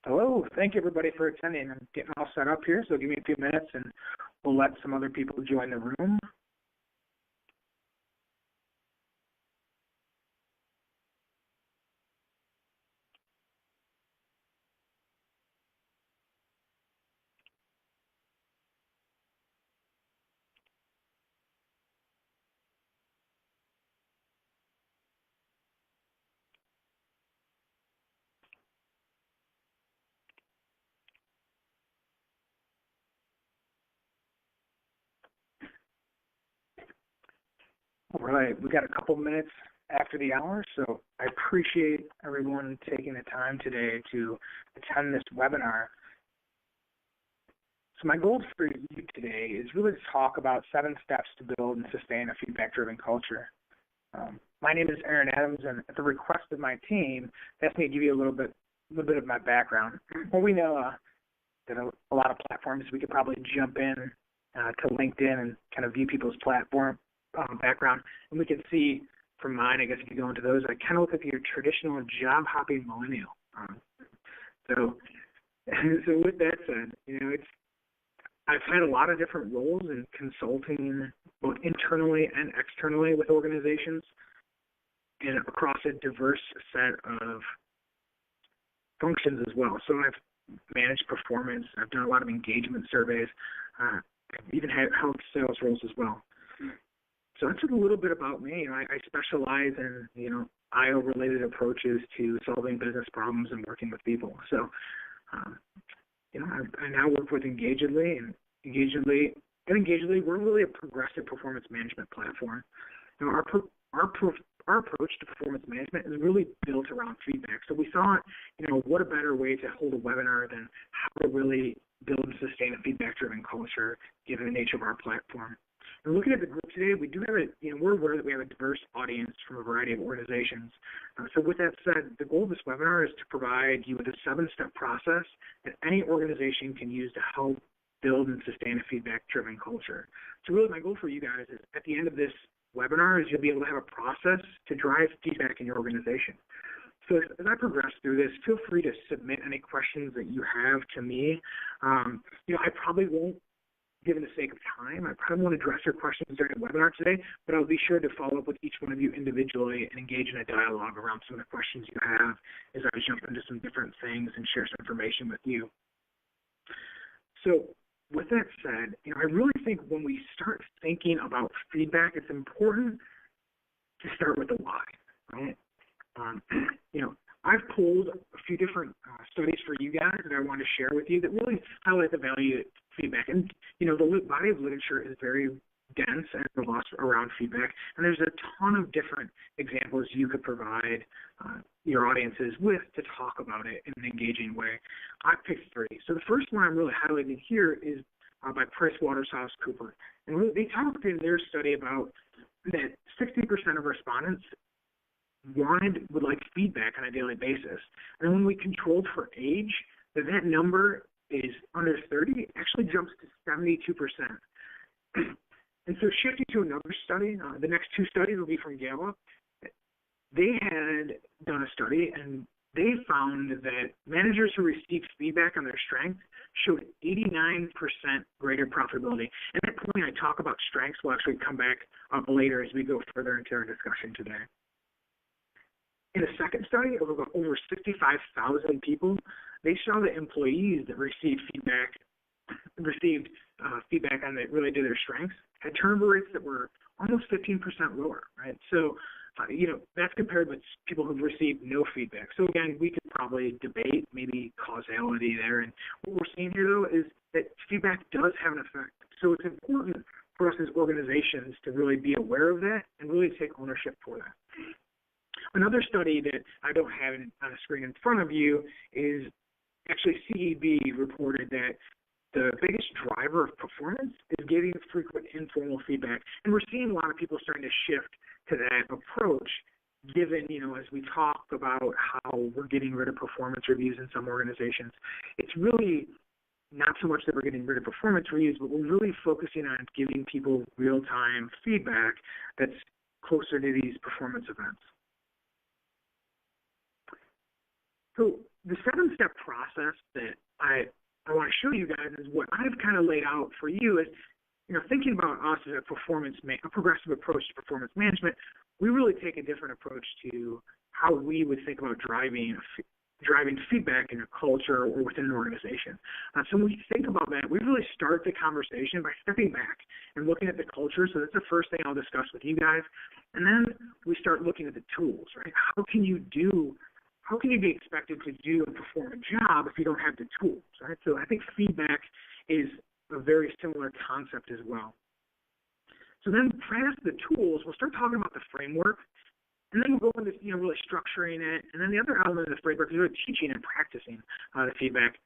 Hello, thank you everybody for attending. I'm getting all set up here, so give me a few minutes and we'll let some other people join the room. All right, we got a couple minutes after the hour, so I appreciate everyone taking the time today to attend this webinar. So my goal for you today is really to talk about 7 steps to build and sustain a feedback-driven culture. My name is Aaron Adams, and at the request of my team, they asked me to give you a little bit of my background. Well, we know that a lot of platforms, we could probably jump in to LinkedIn and kind of view people's platform background, and we can see from mine, I guess if you go into those, I kind of look like your traditional job-hopping millennial. So with that said, I've had a lot of different roles in consulting, both internally and externally with organizations, and across a diverse set of functions as well. So I've managed performance, I've done a lot of engagement surveys, I've even held sales roles as well. So that's a little bit about me. I specialize in, IO-related approaches to solving business problems and working with people. So, I now work with Engagedly, and Engagedly, we're really a progressive performance management platform. Our approach to performance management is really built around feedback. So we thought, what a better way to hold a webinar than how to really build and sustain a feedback-driven culture, given the nature of our platform. And looking at the group today, we do have we're aware that we have a diverse audience from a variety of organizations. So with that said, the goal of this webinar is to provide you with a 7-step process that any organization can use to help build and sustain a feedback-driven culture. So really my goal for you guys is at the end of this webinar is you'll be able to have a process to drive feedback in your organization. So as I progress through this, feel free to submit any questions that you have to me. I probably won't, given the sake of time, I probably won't address your questions during the webinar today, but I'll be sure to follow up with each one of you individually and engage in a dialogue around some of the questions you have as I jump into some different things and share some information with you. So with that said, I really think when we start thinking about feedback, it's important to start with the why, right? I've pulled a few different studies for you guys that I want to share with you that really highlight the value of feedback. And, the body of literature is very dense and robust around feedback, and there's a ton of different examples you could provide your audiences with to talk about it in an engaging way. I picked 3. So the first one I'm really highlighting here is by PricewaterhouseCoopers. And really, they talked in their study about that 60% of respondents would like feedback on a daily basis. And when we controlled for age, that number is under 30, actually jumps to 72%. And so shifting to another study, the next 2 studies will be from Gallup. They had done a study, and they found that managers who received feedback on their strengths showed 89% greater profitability. And at that point, I talk about strengths. We'll actually come back later as we go further into our discussion today. In a second study of over 65,000 people, they saw that employees that received feedback on that related to their strengths had turnover rates that were almost 15% lower, right? So, that's compared with people who've received no feedback. So again, we could probably debate maybe causality there. And what we're seeing here, though, is that feedback does have an effect. So it's important for us as organizations to really be aware of that and really take ownership for that. Another study that I don't have on a screen in front of you is actually CEB reported that the biggest driver of performance is giving frequent informal feedback. And we're seeing a lot of people starting to shift to that approach, given, as we talk about how we're getting rid of performance reviews in some organizations. It's really not so much that we're getting rid of performance reviews, but we're really focusing on giving people real-time feedback that's closer to these performance events. So the 7-step process that I want to show you guys is what I've kind of laid out for you is, thinking about us as a progressive approach to performance management, we really take a different approach to how we would think about driving feedback in a culture or within an organization. So when we think about that, we really start the conversation by stepping back and looking at the culture. So that's the first thing I'll discuss with you guys. And then we start looking at the tools, right? How can you be expected to do and perform a job if you don't have the tools, right? So I think feedback is a very similar concept as well. So then past the tools, we'll start talking about the framework, and then we'll go into really structuring it. And then the other element of the framework is really teaching and practicing the feedback.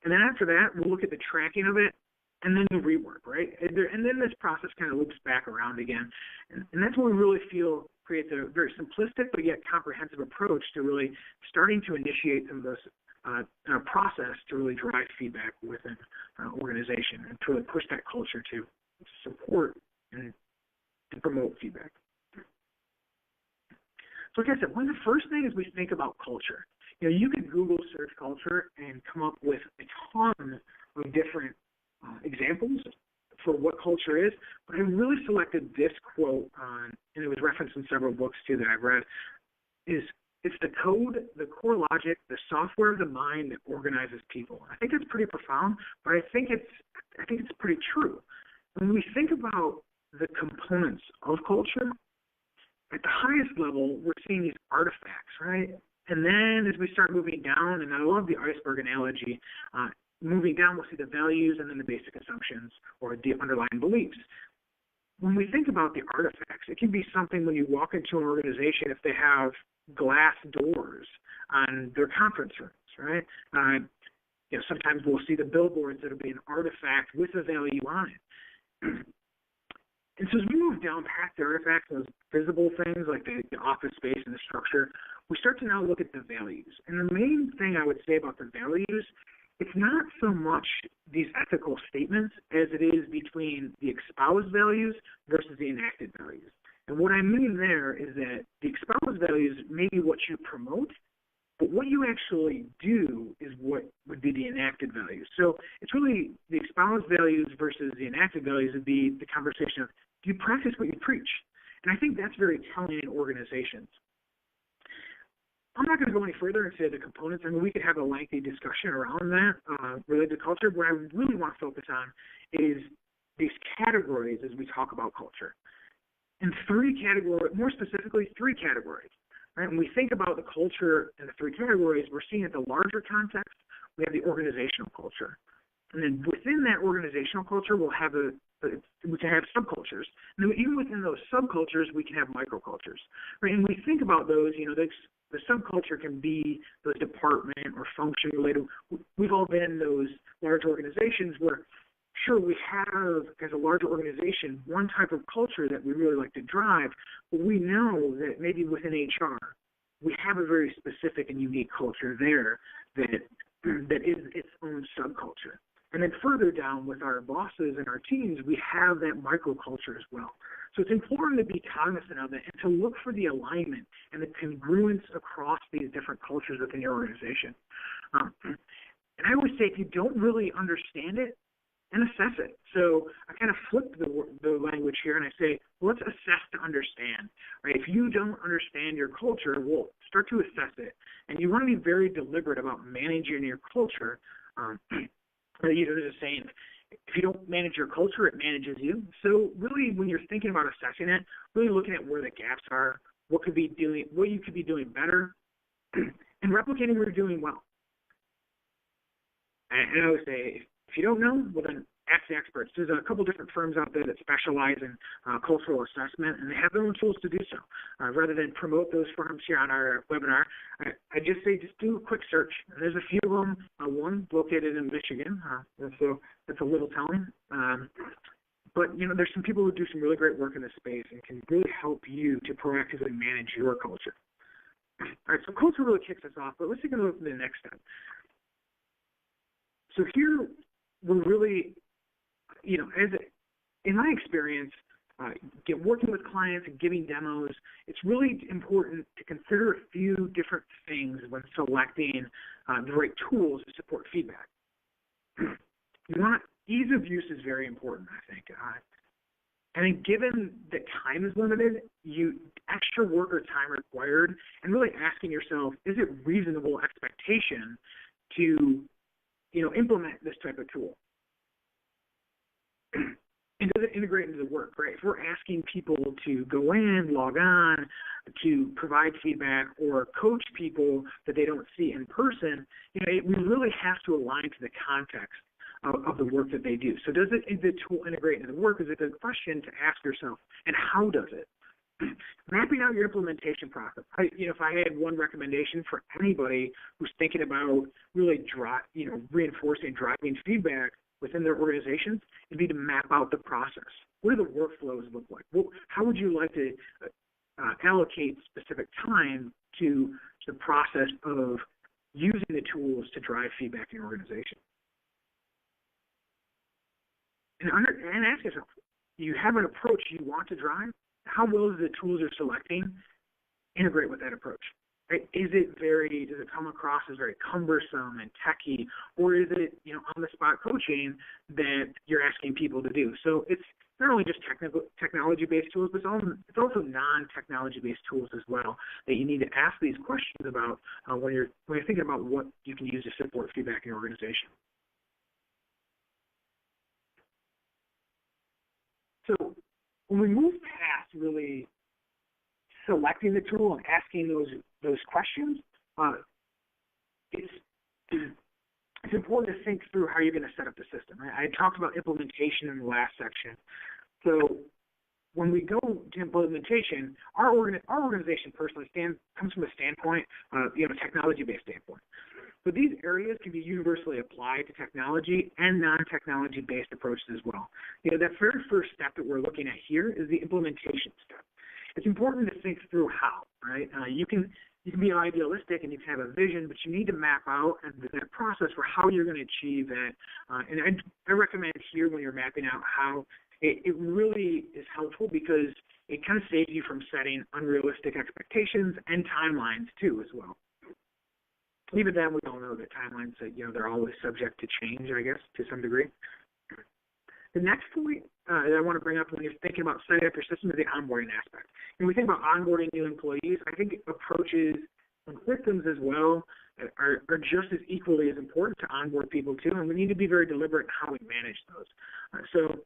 And then after that, we'll look at the tracking of it, and then the rework, right? And then this process kind of loops back around again. And that's what we really feel creates a very simplistic but yet comprehensive approach to really starting to initiate some of those process to really drive feedback within an organization and to really push that culture to support and to promote feedback. So like I said, one of the first things we think about culture, you could Google search culture and come up with a ton of different examples for what culture is, but I really selected this quote and it was referenced in several books too that I've read, it's the code, the core logic, the software of the mind that organizes people. I think it's pretty profound, but I think it's pretty true. When we think about the components of culture, at the highest level, we're seeing these artifacts, right? And then as we start moving down, and I love the iceberg analogy, moving down, we'll see the values and then the basic assumptions or the underlying beliefs. When we think about the artifacts, it can be something when you walk into an organization, if they have glass doors on their conference rooms, right? Sometimes we'll see the billboards that'll be an artifact with a value on it. And so as we move down past the artifacts, those visible things like the office space and the structure, we start to now look at the values. And the main thing I would say about the values, it's not so much these ethical statements as it is between the espoused values versus the enacted values. And what I mean there is that the espoused values may be what you promote, but what you actually do is what would be the enacted values. So it's really the espoused values versus the enacted values would be the conversation of, do you practice what you preach? And I think that's very telling in organizations. I'm not going to go any further and say the components. I mean, we could have a lengthy discussion around that related to culture. What I really want to focus on is these categories as we talk about culture. And more specifically, three categories. Right? When we think about the culture and the three categories, we're seeing at the larger context, we have the organizational culture. And then within that organizational culture, we can have subcultures. And then even within those subcultures, we can have microcultures. Right? And we think about those, the subculture can be those department or function related. We've all been in those large organizations where, sure, we have, as a larger organization, one type of culture that we really like to drive, but we know that maybe within HR, we have a very specific and unique culture there that is its own subculture. And then further down with our bosses and our teams, we have that microculture as well. So it's important to be cognizant of it and to look for the alignment and the congruence across these different cultures within your organization. And I always say, if you don't really understand it, and assess it. So I kind of flip the language here and I say, well, let's assess to understand. Right? If you don't understand your culture, well, start to assess it. And you want to be very deliberate about managing your culture. There's a saying, if you don't manage your culture, it manages you. So really, when you're thinking about assessing it, really looking at where the gaps are, what you could be doing better, and replicating what you're doing well. And I would say, if you don't know, well then ask the experts. There's a couple different firms out there that specialize in cultural assessment, and they have their own tools to do so. Rather than promote those firms here on our webinar, I just say just do a quick search. And there's a few of them, one located in Michigan, so that's a little telling. But there's some people who do some really great work in this space and can really help you to proactively manage your culture. All right, so culture really kicks us off, but let's take a look at the next step. So here, we're really, in my experience, working with clients and giving demos, it's really important to consider a few different things when selecting the right tools to support feedback. Ease of use is very important, I think. I think given that time is limited, extra work or time required, and really asking yourself, is it reasonable expectation to, implement this type of tool? And does it integrate into the work, right? If we're asking people to go in, log on, to provide feedback, or coach people that they don't see in person, we really have to align to the context of the work that they do. So does the tool integrate into the work is a good question to ask yourself, and how does it? Mapping out your implementation process. If I had one recommendation for anybody who's thinking about really reinforcing, driving feedback within their organizations, it'd be to map out the process. What do the workflows look like? How would you like to allocate specific time to the process of using the tools to drive feedback in your organization? And ask yourself, you have an approach you want to drive? How well does the tools you're selecting integrate with that approach? Right? Does it come across as very cumbersome and techy, or is it, on-the-spot coaching that you're asking people to do? So it's not only just technology-based tools, but it's also non-technology-based tools as well that you need to ask these questions about when you're thinking about what you can use to support feedback in your organization. So when we move past really selecting the tool and asking those questions, it's important to think through how you're going to set up the system. I talked about implementation in the last section. So when we go to implementation, our organization personally comes from a standpoint, technology-based standpoint. But these areas can be universally applied to technology and non-technology-based approaches as well. That very first step that we're looking at here is the implementation step. It's important to think through how, right? You can be idealistic and you can have a vision, but you need to map out that process for how you're going to achieve that. And I recommend here when you're mapping out how, it really is helpful because it kind of saves you from setting unrealistic expectations and timelines too as well. Even then, we all know that timelines, they're always subject to change, I guess, to some degree. The next point that I want to bring up when you're thinking about setting up your system is the onboarding aspect. When we think about onboarding new employees, I think approaches and systems as well are just as equally as important to onboard people too, and we need to be very deliberate in how we manage those. So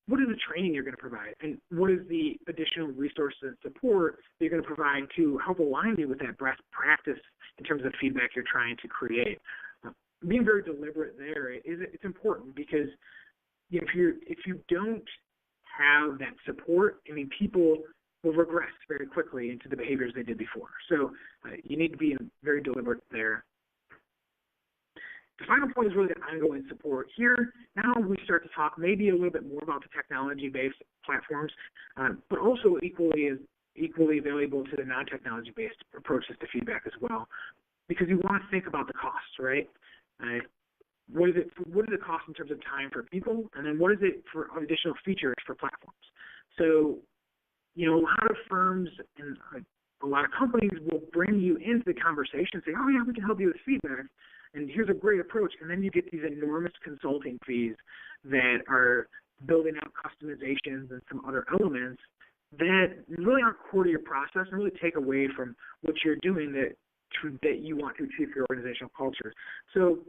what is the training you're going to provide, and what is the additional resources and support that you're going to provide to help align you with that best practice in terms of feedback you're trying to create? Being very deliberate there it's important because if you don't have that support, people will regress very quickly into the behaviors they did before. So you need to be very deliberate there. The final point is really the ongoing support. Here, now we start to talk maybe a little bit more about the technology-based platforms, but also equally valuable to the non-technology-based approaches to feedback as well, because you want to think about the costs, right? What is the cost in terms of time for people, and then what is it for additional features for platforms? So, a lot of firms and a lot of companies will bring you into the conversation and say, oh yeah, we can help you with feedback, and here's a great approach, and then you get these enormous consulting fees that are building out customizations and some other elements that really aren't core to your process and really take away from what you're doing that you want to achieve for your organizational culture. So,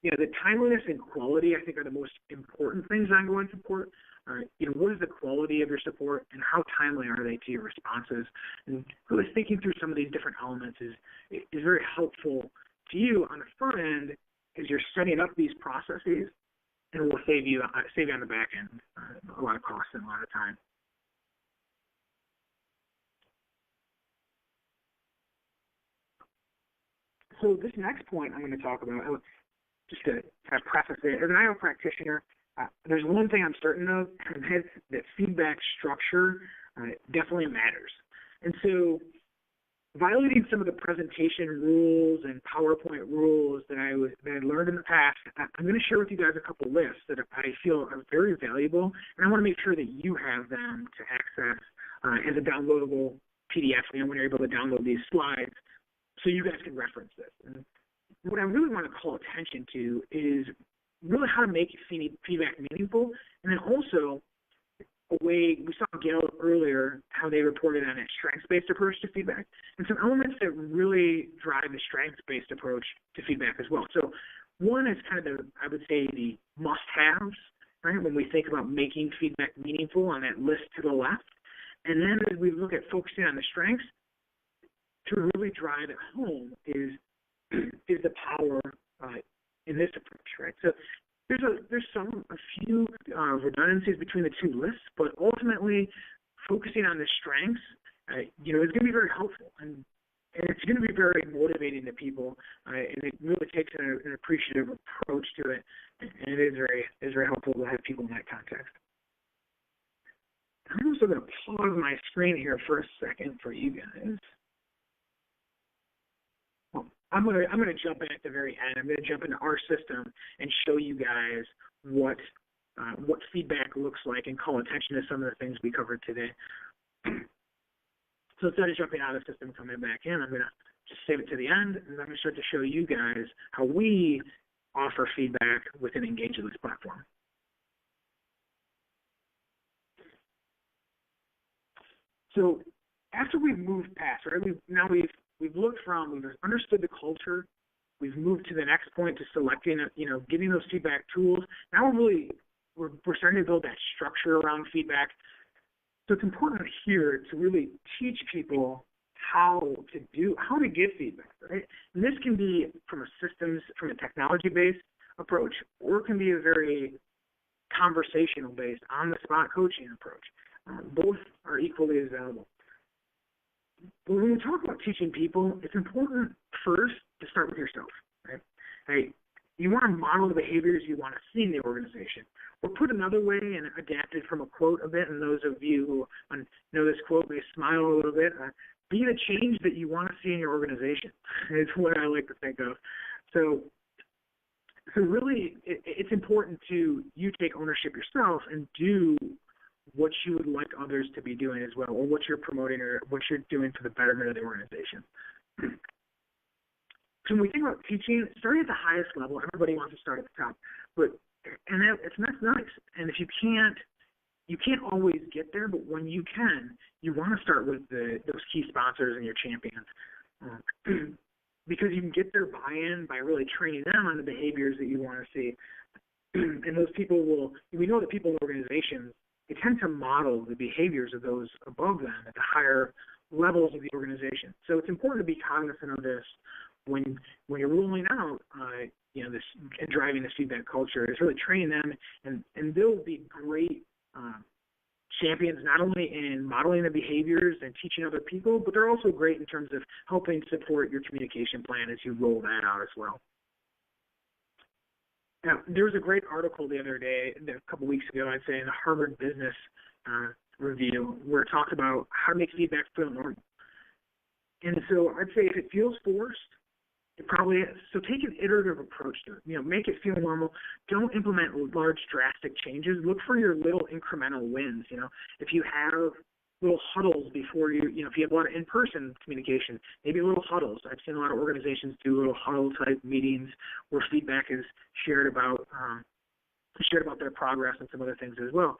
the timeliness and quality, I think, are the most important things on ongoing support. What is the quality of your support, and how timely are they to your responses? And really thinking through some of these different elements is very helpful to you on the front end as you're setting up these processes, and will save you on the back end a lot of cost and a lot of time. So this next point I'm going to talk about, just to kind of preface it, as an IO practitioner, there's one thing I'm certain of, and that's that feedback structure definitely matters. And so violating some of the presentation rules and PowerPoint rules that I learned in the past, I'm going to share with you guys a couple lists that I feel are very valuable, and I want to make sure that you have them to access as a downloadable PDF when you're able to download these slides so you guys can reference this. And what I really want to call attention to is really how to make feedback meaningful, and then also a way we saw Gail earlier, how they reported on a strengths-based approach to feedback, and some elements that really drive the strengths-based approach to feedback as well. So one is kind of I would say the must-haves, right, when we think about making feedback meaningful on that list to the left. And then as we look at focusing on the strengths, to really drive it home is the power in this approach, right? So there's a few redundancies between the two lists, but ultimately focusing on the strengths, is going to be very helpful, and it's going to be very motivating to people, and it really takes an appreciative approach to it, and it is very helpful to have people in that context. I'm also going to pause my screen here for a second for you guys. Well, I'm going to jump in at the very end. I'm going to jump into our system and show you guys what feedback looks like and call attention to some of the things we covered today. So instead of jumping out of the system and coming back in, I'm going to just save it to the end, and I'm going to start to show you guys how we offer feedback within Engage This platform. So after we've moved past, right, we've looked from, we've understood the culture, we've moved to the next point to selecting, getting those feedback tools. Now we're starting to build that structure around feedback. So it's important here to really teach people how to give feedback, right? And this can be from a technology-based approach, or it can be a very conversational-based, on-the-spot coaching approach. Both are equally as valuable. But when we talk about teaching people, it's important first to start with yourself, right? You want to model the behaviors you want to see in the organization. Or put another way, and adapted from a quote a bit, and those of you who know this quote may smile a little bit, be the change that you want to see in your organization is what I like to think of. So really, it's important to you take ownership yourself and do what you would like others to be doing as well, or what you're promoting, or what you're doing for the betterment of the organization. So when we think about teaching, starting at the highest level, everybody wants to start at the top, that's nice. And if you can't always get there, but when you can, you want to start with those key sponsors and your champions, because you can get their buy-in by really training them on the behaviors that you want to see. And those people we know that people in organizations, they tend to model the behaviors of those above them at the higher levels of the organization. So it's important to be cognizant of this when you're rolling out, this and driving this feedback culture. Is really training them, and they'll be great champions not only in modeling the behaviors and teaching other people, but they're also great in terms of helping support your communication plan as you roll that out as well. Now, there was a great article the other day, a couple weeks ago, I'd say, in the Harvard Business Review, where it talked about how to make feedback feel normal. And so I'd say if it feels forced, it probably is. So take an iterative approach to it. Make it feel normal. Don't implement large, drastic changes. Look for your little incremental wins. If you have little huddles before if you have a lot of in-person communication, maybe little huddles. I've seen a lot of organizations do little huddle-type meetings where feedback is shared about their progress and some other things as well.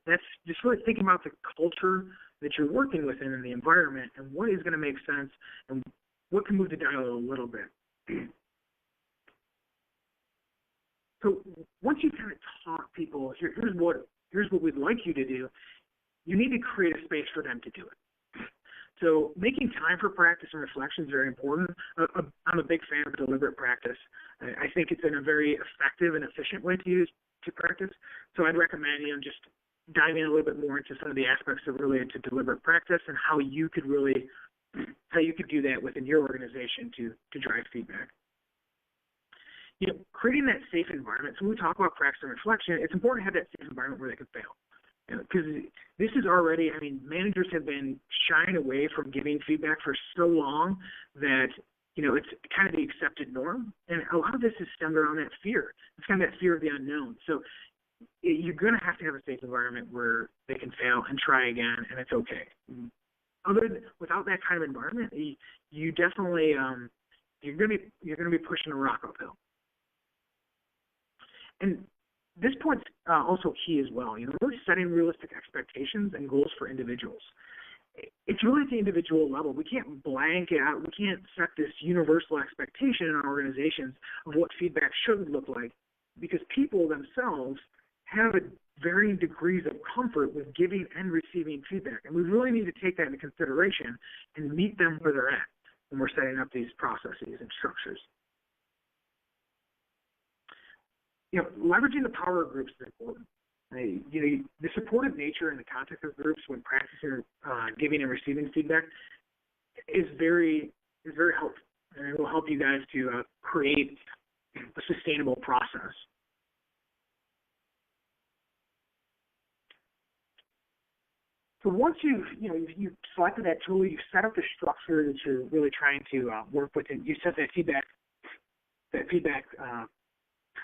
That's just really thinking about the culture that you're working within in the environment, and what is going to make sense, and what can move the dial a little bit. So once you kind of taught people, here's what we'd like you to do, you need to create a space for them to do it. So making time for practice and reflection is very important. I'm a big fan of deliberate practice. I think it's a very effective and efficient way to practice. So I'd recommend just diving a little bit more into some of the aspects that related to deliberate practice and how you could do that within your organization to drive feedback. Creating that safe environment. So when we talk about practice and reflection, it's important to have that safe environment where they can fail. Because this is already, I mean, managers have been shying away from giving feedback for so long that, it's kind of the accepted norm. And a lot of this is stemmed around that fear. It's kind of that fear of the unknown. So you're going to have a safe environment where they can fail and try again, and it's okay. Without that kind of environment, you definitely you're going to be pushing a rock uphill. And this point's also key as well. Really setting realistic expectations and goals for individuals. It's really at the individual level. We can't blanket out. We can't set this universal expectation in our organizations of what feedback should look like, because people themselves have varying degrees of comfort with giving and receiving feedback. And we really need to take that into consideration and meet them where they're at when we're setting up these processes and structures. Leveraging the power of groups is important. The supportive nature and the context of groups when practicing giving and receiving feedback is very helpful, and it will help you guys to create a sustainable process. So once you've selected that tool, you've set up the structure that you're really trying to work with, and you set that feedback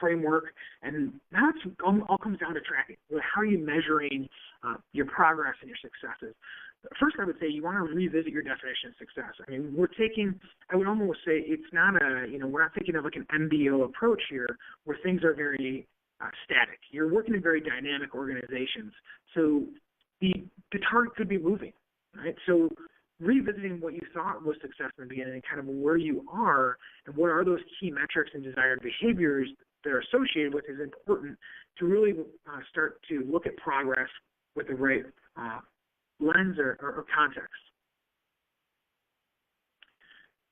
framework, and now it all comes down to tracking. How are you measuring your progress and your successes? First, I would say you want to revisit your definition of success. I mean, I would almost say it's not we're not thinking of like an MBO approach here where things are very static. You're working in very dynamic organizations. So the target could be moving, right? So revisiting what you thought was success in the beginning and kind of where you are and what are those key metrics and desired behaviors that are associated with is important to really start to look at progress with the right lens or context.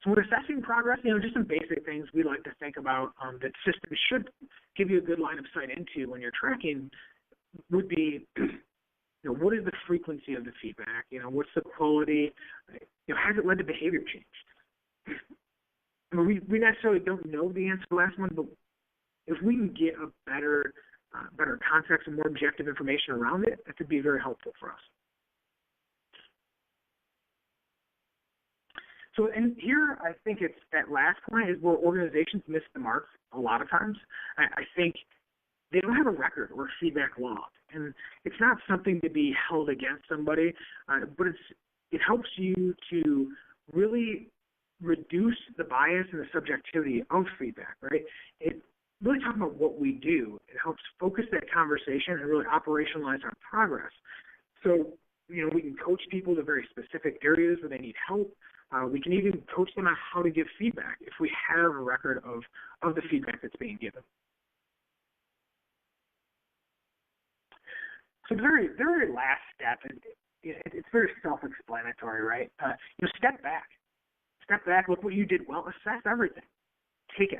So when assessing progress, just some basic things we like to think about that systems should give you a good line of sight into when you're tracking would be, what is the frequency of the feedback? What's the quality? Has it led to behavior change? I mean, we necessarily don't know the answer to the last one, but if we can get a better context and more objective information around it, that could be very helpful for us. So, and here I think it's that last point is where organizations miss the mark a lot of times. I think they don't have a record or feedback log, and it's not something to be held against somebody, but it helps you to really reduce the bias and the subjectivity of feedback, right? It really talking about what we do. It helps focus that conversation and really operationalize our progress. So, we can coach people to very specific areas where they need help. We can even coach them on how to give feedback if we have a record of the feedback that's being given. So the very last step, it's very self-explanatory, right? Step back, look what you did well, assess everything. Take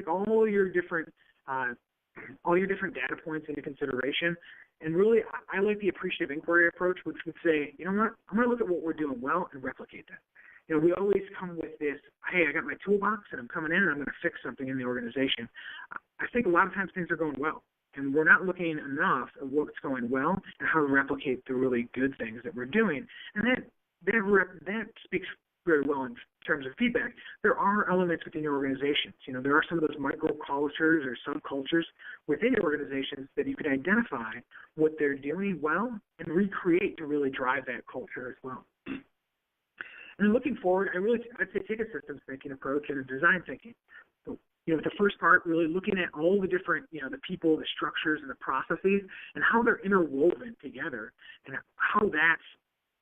all your different data points into consideration, and really, I like the appreciative inquiry approach, which would say, I'm going to look at what we're doing well and replicate that. We always come with this, hey, I got my toolbox and I'm coming in and I'm going to fix something in the organization. I think a lot of times things are going well, and we're not looking enough at what's going well and how to replicate the really good things that we're doing. And that speaks very well in terms of feedback. There are elements within your organizations. There are some of those microcultures or subcultures within your organizations that you can identify what they're doing well and recreate to really drive that culture as well. And looking forward, I'd say take a systems thinking approach and a design thinking. So, the first part, really looking at all the different, the people, the structures, and the processes, and how they're interwoven together, and how that's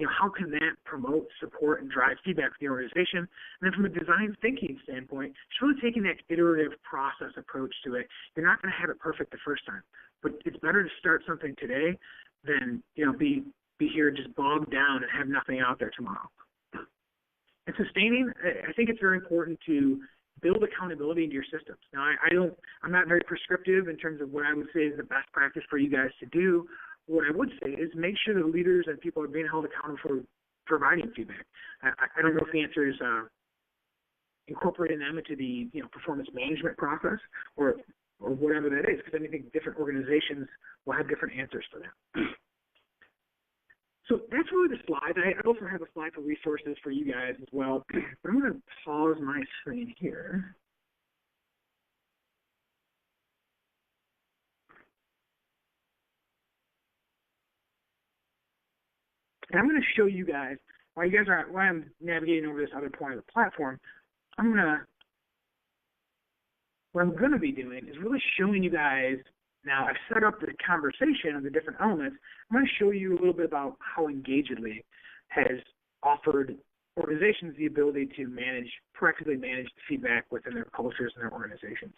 how can that promote, support, and drive feedback for the organization? And then from a design thinking standpoint, it's really taking that iterative process approach to it. You're not going to have it perfect the first time, but it's better to start something today than, be here just bogged down and have nothing out there tomorrow. And sustaining, I think it's very important to build accountability into your systems. Now, I'm not very prescriptive in terms of what I would say is the best practice for you guys to do. What I would say is make sure the leaders and people are being held accountable for providing feedback. I don't know if the answer is incorporating them into the performance management process or whatever that is, because I think different organizations will have different answers for that. So that's really the slide. I also have a slide for resources for you guys as well. But I'm going to pause my screen here. And I'm going to show you guys, while I'm navigating over this other point of the platform, what I'm going to be doing is really showing you guys, now I've set up the conversation of the different elements. I'm going to show you a little bit about how Engagedly has offered organizations the ability to proactively manage the feedback within their cultures and their organizations.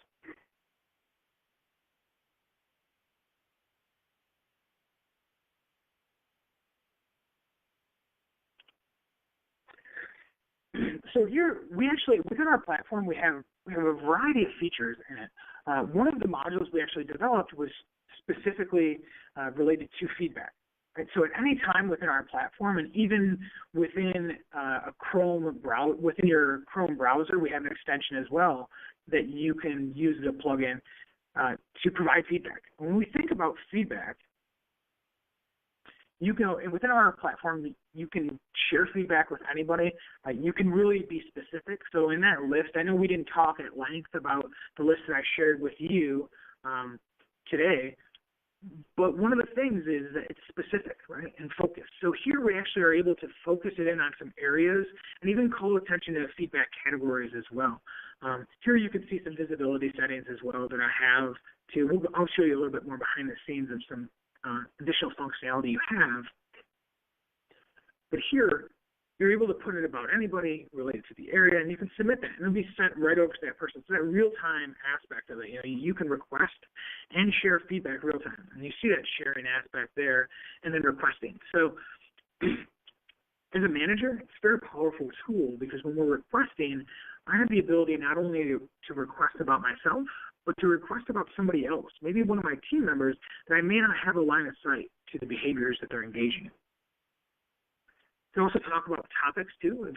So here, within our platform, we have a variety of features in it. One of the modules we actually developed was specifically related to feedback. Right? So at any time within our platform, and even within within your Chrome browser, we have an extension as well that you can use as a plugin to provide feedback. When we think about feedback, within our platform, you can share feedback with anybody. You can really be specific. So in that list, I know we didn't talk at length about the list that I shared with you today, but one of the things is that it's specific, right, and focused. So here we actually are able to focus it in on some areas and even call attention to feedback categories as well. Here you can see some visibility settings as well that I have too. I'll show you a little bit more behind the scenes of some additional functionality you have. But here, you're able to put it about anybody related to the area, and you can submit that, and it'll be sent right over to that person. So that real-time aspect of it, you can request and share feedback real-time, and you see that sharing aspect there, and then requesting. So as a manager, it's a very powerful tool because when we're requesting, I have the ability not only to request about myself, but to request about somebody else, maybe one of my team members that I may not have a line of sight to the behaviors that they're engaging in. We also talk about topics too,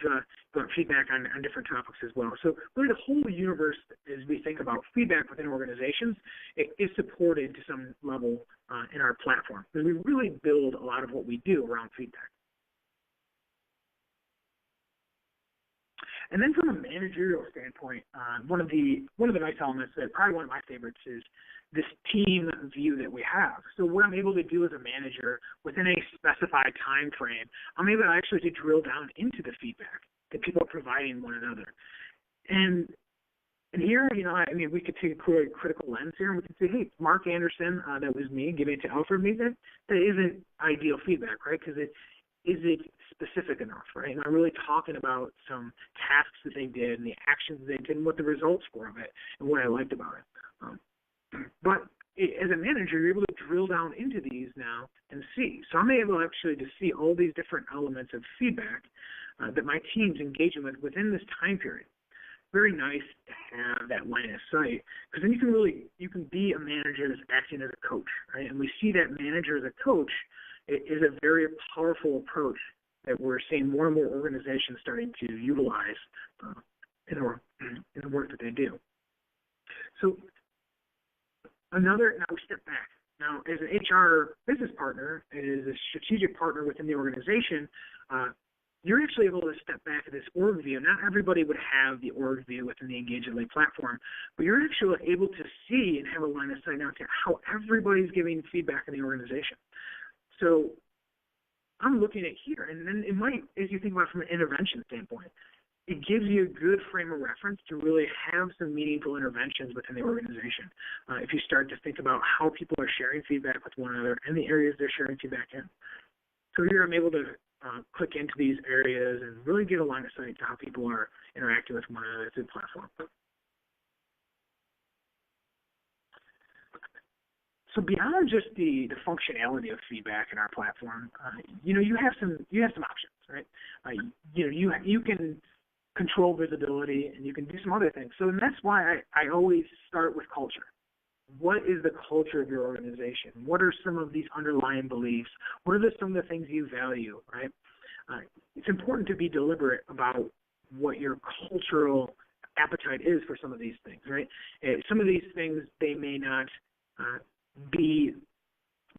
about feedback on different topics as well. So really the whole universe, as we think about feedback within organizations, it is supported to some level in our platform. Because we really build a lot of what we do around feedback. And then from a managerial standpoint, one of the nice elements that probably one of my favorites is this team view that we have. So what I'm able to do as a manager within a specified time frame, I'm able actually to drill down into the feedback that people are providing one another. And here, we could take a critical lens here, and we could say, hey, Mark Anderson, that was me, giving it to Alfred Mason, that isn't ideal feedback, right? Because is it specific enough, right? And I'm really talking about some tasks that they did and the actions they did and what the results were of it and what I liked about it. But as a manager, you're able to drill down into these now and see. So I'm able actually to see all these different elements of feedback that my team's engaging with within this time period. Very nice to have that line of sight because then you can be a manager that's acting as a coach, right? And we see that manager as a coach is a very powerful approach that we're seeing more and more organizations starting to utilize in the work that they do. So now we step back. Now, as an HR business partner, as a strategic partner within the organization, you're actually able to step back at this org view. Not everybody would have the org view within the Engagedly platform, but you're actually able to see and have a line of sight now to how everybody's giving feedback in the organization. So I'm looking at here, and then it might, as you think about it from an intervention standpoint, it gives you a good frame of reference to really have some meaningful interventions within the organization. If you start to think about how people are sharing feedback with one another and the areas they're sharing feedback in. So here I'm able to click into these areas and really get a line of sight to how people are interacting with one another through the platform. So beyond just the functionality of feedback in our platform, you have some options, right? You can control visibility and you can do some other things. So and that's why I always start with culture. What is the culture of your organization? What are some of these underlying beliefs? What are some of the things you value, right? It's important to be deliberate about what your cultural appetite is for some of these things, right? Some of these things, they may not be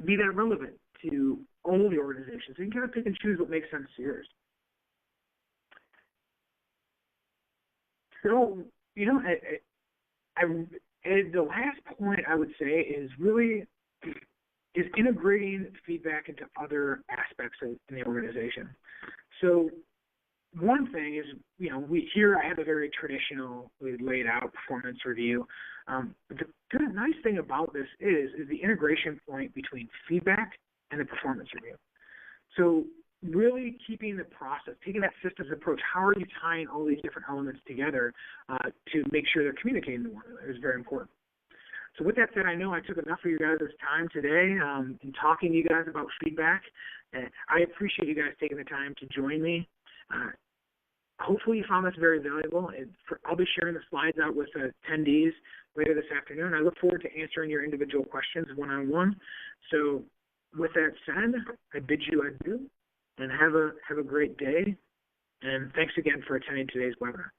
that relevant to all of the organizations. So you can kind of pick and choose what makes sense to yours. So, the last point I would say is really integrating feedback into other aspects in the organization. So one thing is, I have a very traditionally laid out performance review. But the nice thing about this is the integration point between feedback and the performance review. So really keeping the process, taking that systems approach, how are you tying all these different elements together to make sure they're communicating to one another is very important. So with that said, I know I took enough of you guys' time today in talking to you guys about feedback. I appreciate you guys taking the time to join me. Hopefully you found this very valuable. I'll be sharing the slides out with attendees later this afternoon. I look forward to answering your individual questions one-on-one. So with that said, I bid you adieu and have a great day. And thanks again for attending today's webinar.